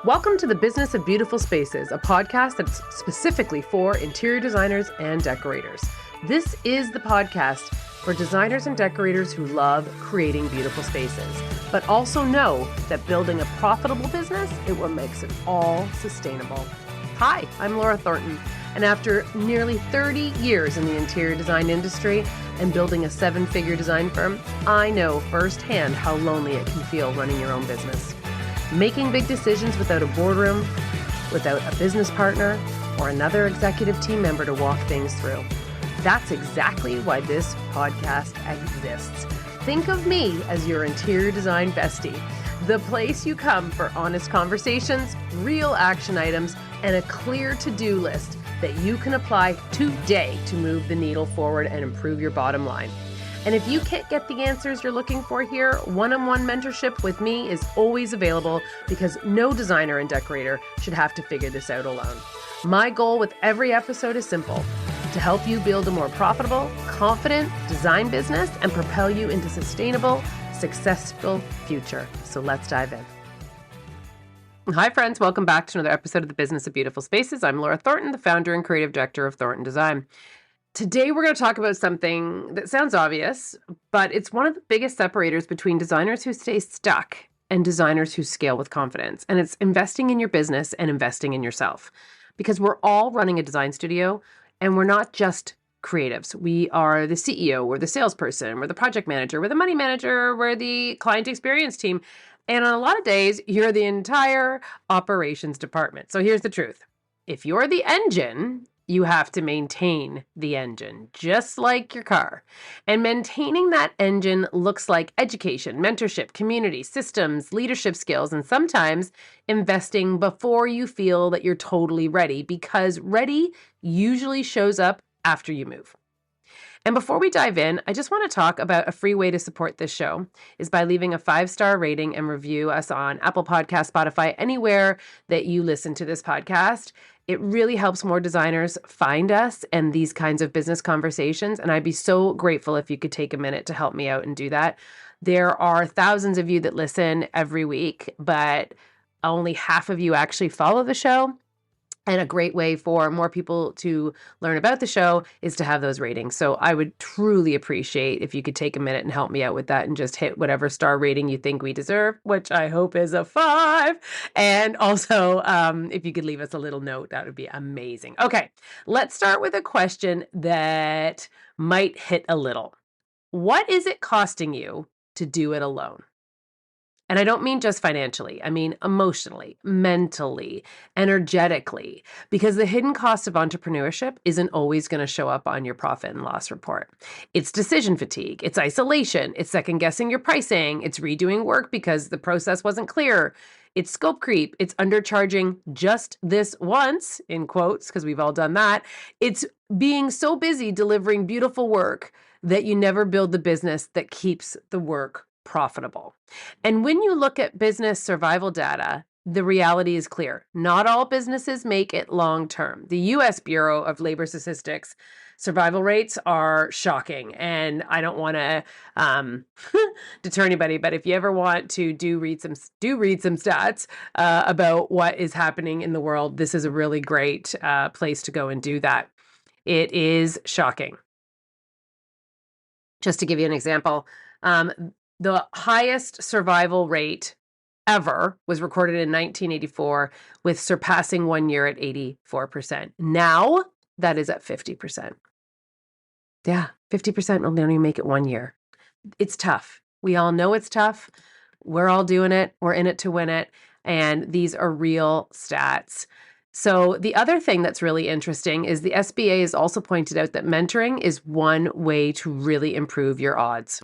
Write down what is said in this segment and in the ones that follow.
Welcome to the Business of Beautiful Spaces, a podcast that's specifically for interior designers and decorators. This is the podcast for designers and decorators who love creating beautiful spaces, but also know that building a profitable business is what makes it all sustainable. Hi, I'm Laura Thornton, and after nearly 30 years in the interior design industry and building a 7-figure design firm, I know firsthand how lonely it can feel running your own business. Making big decisions without a boardroom, without a business partner, or another executive team member to walk things through. That's exactly why this podcast exists. Think of me as your interior design bestie, the place you come for honest conversations, real action items, and a clear to-do list that you can apply today to move the needle forward and improve your bottom line. And if you can't get the answers you're looking for here, one-on-one mentorship with me is always available because no designer and decorator should have to figure this out alone. My goal with every episode is simple: to help you build a more profitable, confident design business and propel you into sustainable, successful future. So let's dive in. Hi friends, welcome back to another episode of the Business of Beautiful Spaces. I'm Laura Thornton, the founder and creative director of Thornton Design. Today, we're going to talk about something that sounds obvious, but it's one of the biggest separators between designers who stay stuck and designers who scale with confidence. And it's investing in your business and investing in yourself. Because we're all running a design studio, and we're not just creatives. We are the CEO, we're the salesperson, we're the project manager, we're the money manager, we're the client experience team. And on a lot of days, you're the entire operations department. So here's the truth. If you're the engine, you have to maintain the engine, just like your car. And maintaining that engine looks like education, mentorship, community, systems, leadership skills, and sometimes investing before you feel that you're totally ready, because ready usually shows up after you move. And before we dive in, I just want to talk about a free way to support this show is by leaving a 5-star rating and review us on Apple Podcasts, Spotify, anywhere that you listen to this podcast. It really helps more designers find us and these kinds of business conversations. And I'd be so grateful if you could take a minute to help me out and do that. There are thousands of you that listen every week, but only half of you actually follow the show. And a great way for more people to learn about the show is to have those ratings. So I would truly appreciate if you could take a minute and help me out with that and just hit whatever star rating you think we deserve, which I hope is a 5. And also, if you could leave us a little note, that would be amazing. Okay, let's start with a question that might hit a little. What is it costing you to do it alone? And I don't mean just financially. I mean emotionally, mentally, energetically, because the hidden cost of entrepreneurship isn't always going to show up on your profit and loss report. It's decision fatigue. It's isolation. It's second guessing your pricing. It's redoing work because the process wasn't clear. It's scope creep. It's undercharging just this once, in quotes, because we've all done that. It's being so busy delivering beautiful work that you never build the business that keeps the work profitable. And when you look at business survival data, the reality is clear. Not all businesses make it long term. The U.S. Bureau of Labor Statistics survival rates are shocking. And I don't want to deter anybody, but if you ever want to read some stats about what is happening in the world, this is a really great place to go and do that. It is shocking. Just to give you an example, the highest survival rate ever was recorded in 1984, with surpassing 1 year at 84%. Now that is at 50%. Yeah, 50% will only make it 1 year. It's tough. We all know it's tough. We're all doing it. We're in it to win it. And these are real stats. So the other thing that's really interesting is the SBA has also pointed out that mentoring is one way to really improve your odds.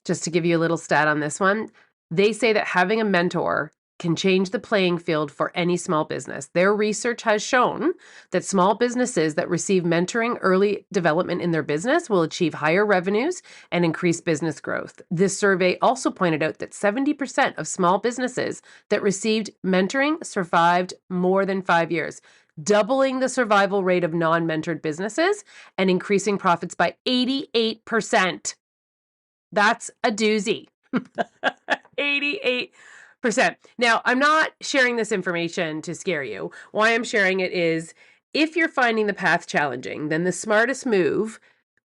Just to give you a little stat on this one, they say that having a mentor can change the playing field for any small business. Their research has shown that small businesses that receive mentoring early development in their business will achieve higher revenues and increase business growth. This survey also pointed out that 70% of small businesses that received mentoring survived more than 5 years, doubling the survival rate of non-mentored businesses and increasing profits by 88%. That's a doozy. 88%. Now, I'm not sharing this information to scare you. Why I'm sharing it is if you're finding the path challenging, then the smartest move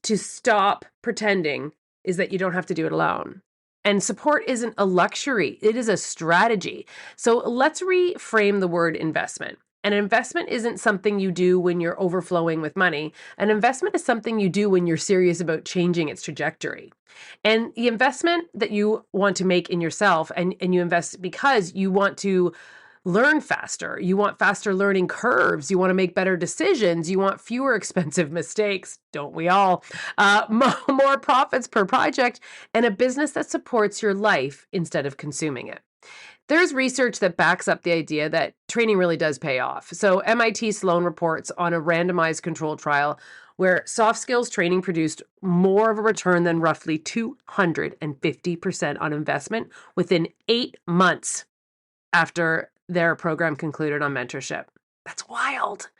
to stop pretending is that you don't have to do it alone. And support isn't a luxury, it is a strategy. So let's reframe the word investment. An investment isn't something you do when you're overflowing with money. An investment is something you do when you're serious about changing its trajectory. And the investment that you want to make in yourself, and you invest because you want to learn faster. You want faster learning curves. You want to make better decisions. You want fewer expensive mistakes. Don't we all? More profits per project and a business that supports your life instead of consuming it. There's research that backs up the idea that training really does pay off. So MIT Sloan reports on a randomized controlled trial where soft skills training produced more of a return than roughly 250% on investment within 8 months after their program concluded on mentorship. That's wild.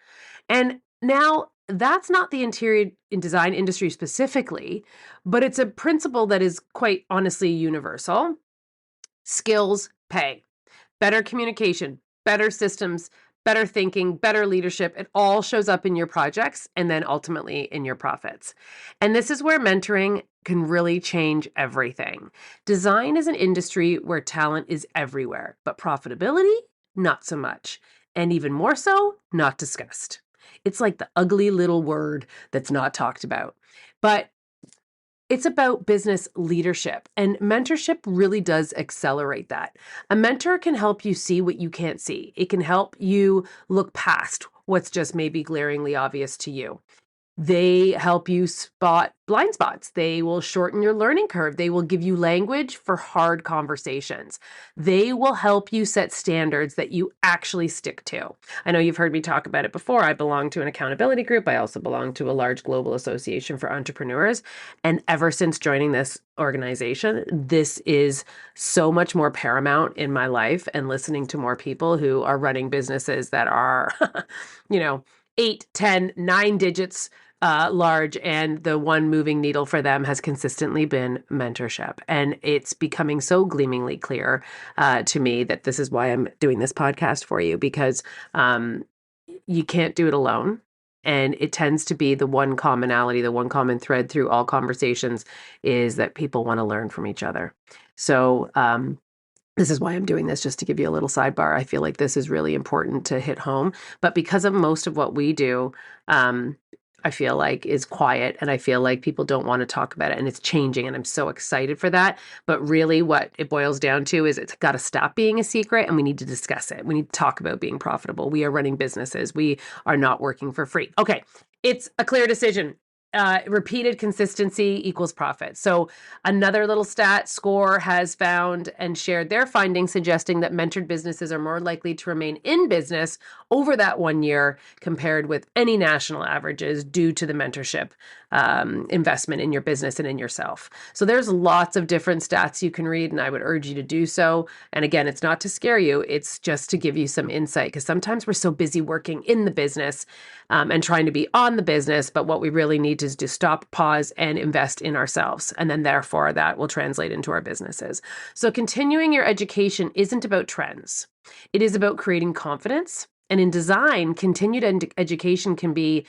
And now that's not the interior design industry specifically, but it's a principle that is quite honestly universal. Skills pay. Better communication, better systems, better thinking, better leadership. It all shows up in your projects and then ultimately in your profits. And this is where mentoring can really change everything. Design is an industry where talent is everywhere, but profitability, not so much. And even more so, not discussed. It's like the ugly little word that's not talked about. But it's about business leadership, and mentorship really does accelerate that. A mentor can help you see what you can't see. It can help you look past what's just maybe glaringly obvious to you. They help you spot blind spots. They will shorten your learning curve. They will give you language for hard conversations. They will help you set standards that you actually stick to. I know you've heard me talk about it before. I belong to an accountability group. I also belong to a large global association for entrepreneurs. And ever since joining this organization, this is so much more paramount in my life, and listening to more people who are running businesses that are, 8, 10, 9 digits large, and the one moving needle for them has consistently been mentorship. And it's becoming so gleamingly clear to me that this is why I'm doing this podcast for you, because you can't do it alone. And it tends to be the one commonality, the one common thread through all conversations is that people want to learn from each other. So this is why I'm doing this, just to give you a little sidebar. I feel like this is really important to hit home. But because of most of what we do, I feel like is quiet, and I feel like people don't want to talk about it, and it's changing, and I'm so excited for that. But really what it boils down to is it's got to stop being a secret, and we need to discuss it. We need to talk about being profitable. We are running businesses. We are not working for free. Okay, it's a clear decision. Repeated consistency equals profit. So another little stat, Score has found and shared their findings suggesting that mentored businesses are more likely to remain in business over that 1 year compared with any national averages due to the mentorship investment in your business and in yourself. So there's lots of different stats you can read, and I would urge you to do so. And again, it's not to scare you, it's just to give you some insight, because sometimes we're so busy working in the business and trying to be on the business, but what we really need is to stop, pause, and invest in ourselves. And then therefore that will translate into our businesses. So continuing your education isn't about trends. It is about creating confidence. And in design, continued education can be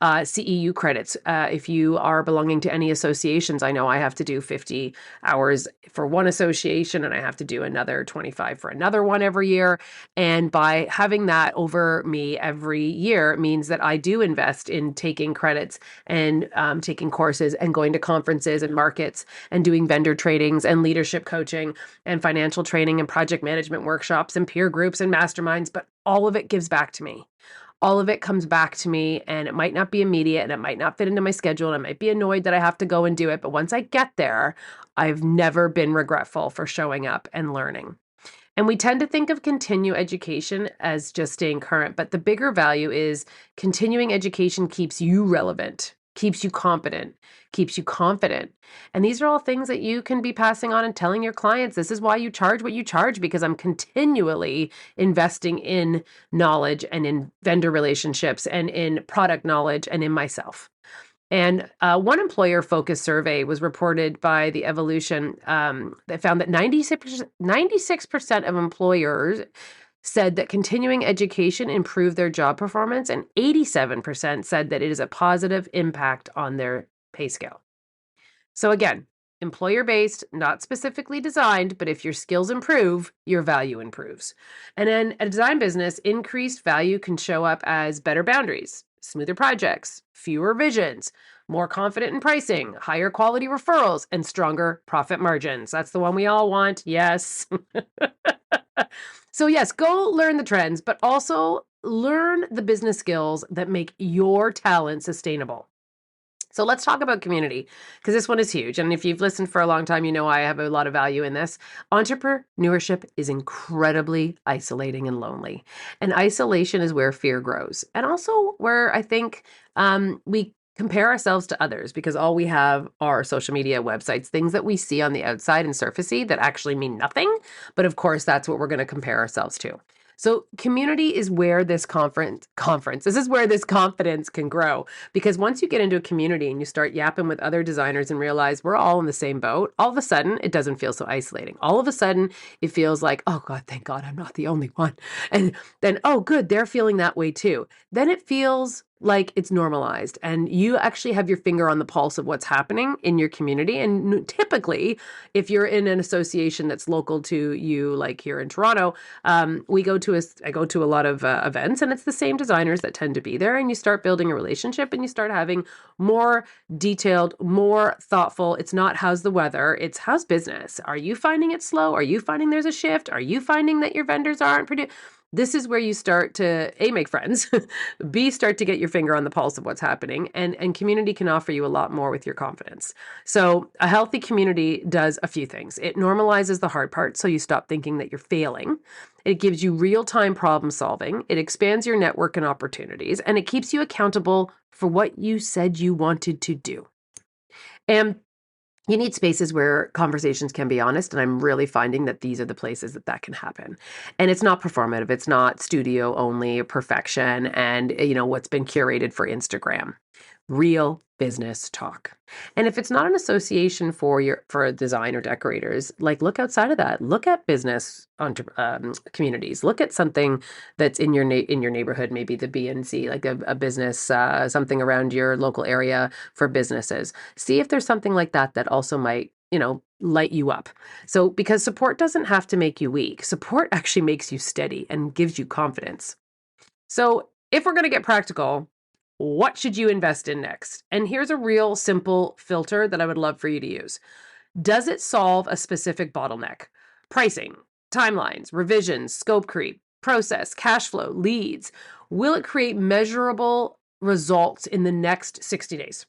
CEU credits. If you are belonging to any associations, I know I have to do 50 hours for one association, and I have to do another 25 for another one every year. And by having that over me every year means that I do invest in taking credits and taking courses and going to conferences and markets and doing vendor trainings and leadership coaching and financial training and project management workshops and peer groups and masterminds. But all of it gives back to me. All of it comes back to me, and it might not be immediate, and it might not fit into my schedule, and I might be annoyed that I have to go and do it. But once I get there, I've never been regretful for showing up and learning. And we tend to think of continuing education as just staying current, but the bigger value is continuing education keeps you relevant, keeps you competent, keeps you confident. And these are all things that you can be passing on and telling your clients. This is why you charge what you charge, because I'm continually investing in knowledge and in vendor relationships and in product knowledge and in myself. And one employer focused survey was reported by the Evolution that found that 96% of employers said that continuing education improved their job performance, and 87% said that it is a positive impact on their pay scale. So again, employer-based, not specifically designed, but if your skills improve, your value improves. And in a design business, increased value can show up as better boundaries, smoother projects, fewer revisions, more confident in pricing, higher quality referrals, and stronger profit margins. That's the one we all want. Yes. So yes, go learn the trends, but also learn the business skills that make your talent sustainable. So let's talk about community, because this one is huge. And if you've listened for a long time, you know I have a lot of value in this. Entrepreneurship is incredibly isolating and lonely. And isolation is where fear grows. And also where I think we compare ourselves to others, because all we have are social media, websites, things that we see on the outside and surfacey that actually mean nothing. But of course, that's what we're going to compare ourselves to. So community is where this this is where this confidence can grow. Because once you get into a community and you start yapping with other designers and realize we're all in the same boat, all of a sudden it doesn't feel so isolating. All of a sudden it feels like, oh God, thank God I'm not the only one. And then, oh good, they're feeling that way too. Then it feels like it's normalized and you actually have your finger on the pulse of what's happening in your community. And typically, if you're in an association that's local to you, like here in Toronto, I go to a lot of events, and it's the same designers that tend to be there. And you start building a relationship, and you start having more detailed, more thoughtful. It's not how's the weather, it's how's business. Are you finding it slow? Are you finding there's a shift? Are you finding that your vendors aren't producing? This is where you start to A, make friends, B, start to get your finger on the pulse of what's happening, and community can offer you a lot more with your confidence. So a healthy community does a few things. It normalizes the hard part, so you stop thinking that you're failing. It gives you real-time problem solving. It expands your network and opportunities, and it keeps you accountable for what you said you wanted to do. And you need spaces where conversations can be honest, and I'm really finding that these are the places that can happen. And it's not performative. It's not studio only perfection and, what's been curated for Instagram. Real business talk. And if it's not an association for design or decorators, like look outside of that. Look at business communities. Look at something that's in your neighborhood, maybe the BNC, like a business, something around your local area for businesses. See if there's something like that also might, light you up. So because support doesn't have to make you weak. Support actually makes you steady and gives you confidence. So if we're going to get practical, what should you invest in next? And here's a real simple filter that I would love for you to use. Does it solve a specific bottleneck? Pricing, timelines, revisions, scope creep, process, cash flow, leads. Will it create measurable results in the next 60 days?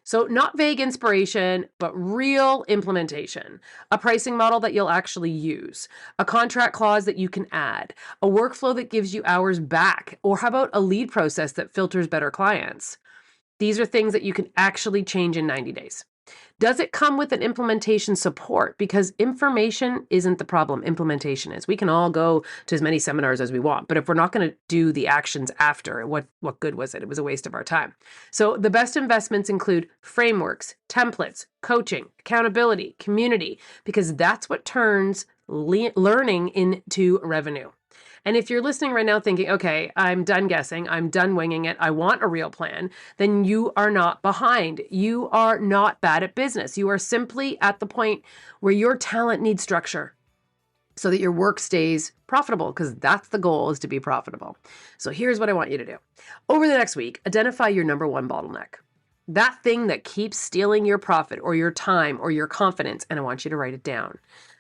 So not vague inspiration, but real implementation. A pricing model that you'll actually use, a contract clause that you can add, a workflow that gives you hours back, or how about a lead process that filters better clients? These are things that you can actually change in 90 days. Does it come with an implementation support? Because information isn't the problem, implementation is. We can all go to as many seminars as we want, but if we're not going to do the actions after, what good was it? It was a waste of our time. So the best investments include frameworks, templates, coaching, accountability, community, because that's what turns learning into revenue. And if you're listening right now thinking, okay, I'm done guessing, I'm done winging it, I want a real plan, then you are not behind. You are not bad at business. You are simply at the point where your talent needs structure so that your work stays profitable, because that's the goal, is to be profitable. So here's what I want you to do. Over the next week, identify your number one bottleneck. That thing that keeps stealing your profit or your time or your confidence, and I want you to write it down.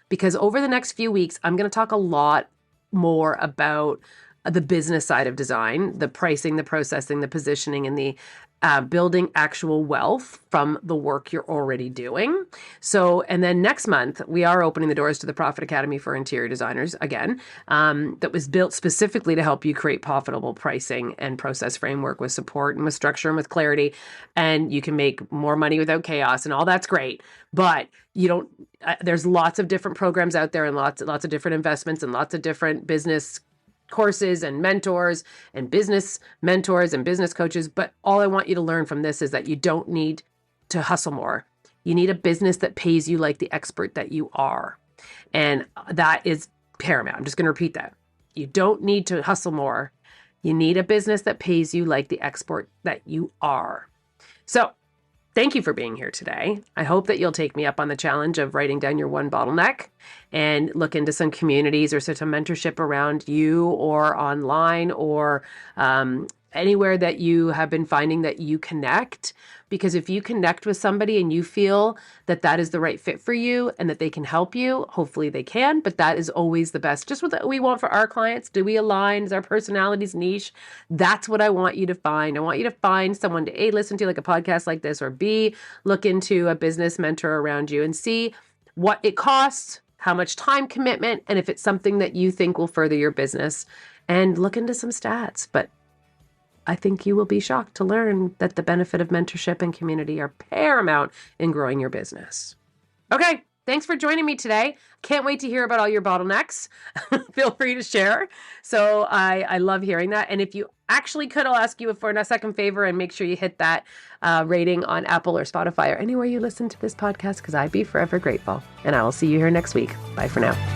Because over the next few weeks, I'm going to talk a lot more about the business side of design, the pricing, the processing, the positioning, and the building actual wealth from the work you're already doing. So, and then next month, we are opening the doors to the Profit Academy for interior designers again, that was built specifically to help you create profitable pricing and process framework with support and with structure and with clarity. And you can make more money without chaos, and all that's great. But you don't, there's lots of different programs out there and lots of different investments and lots of different business courses and mentors and business mentors and business coaches. But all I want you to learn from this is that you don't need to hustle more. You need a business that pays you like the expert that you are. And that is paramount. I'm just going to repeat that. You don't need to hustle more. You need a business that pays you like the expert that you are. So thank you for being here today. I hope that you'll take me up on the challenge of writing down your one bottleneck and look into some communities or some mentorship around you or online or anywhere that you have been finding that you connect. Because if you connect with somebody and you feel that that is the right fit for you and that they can help you, hopefully they can, but that is always the best. Just what we want for our clients. Do we align? Is our personalities niche? That's what I want you to find. I want you to find someone to A, listen to like a podcast like this, or B, look into a business mentor around you and see what it costs, how much time commitment, and if it's something that you think will further your business, and look into some stats. But I think you will be shocked to learn that the benefit of mentorship and community are paramount in growing your business. Okay, thanks for joining me today. Can't wait to hear about all your bottlenecks. Feel free to share. So I love hearing that. And if you actually could, I'll ask you for a second favor and make sure you hit that rating on Apple or Spotify or anywhere you listen to this podcast, because I'd be forever grateful. And I will see you here next week. Bye for now.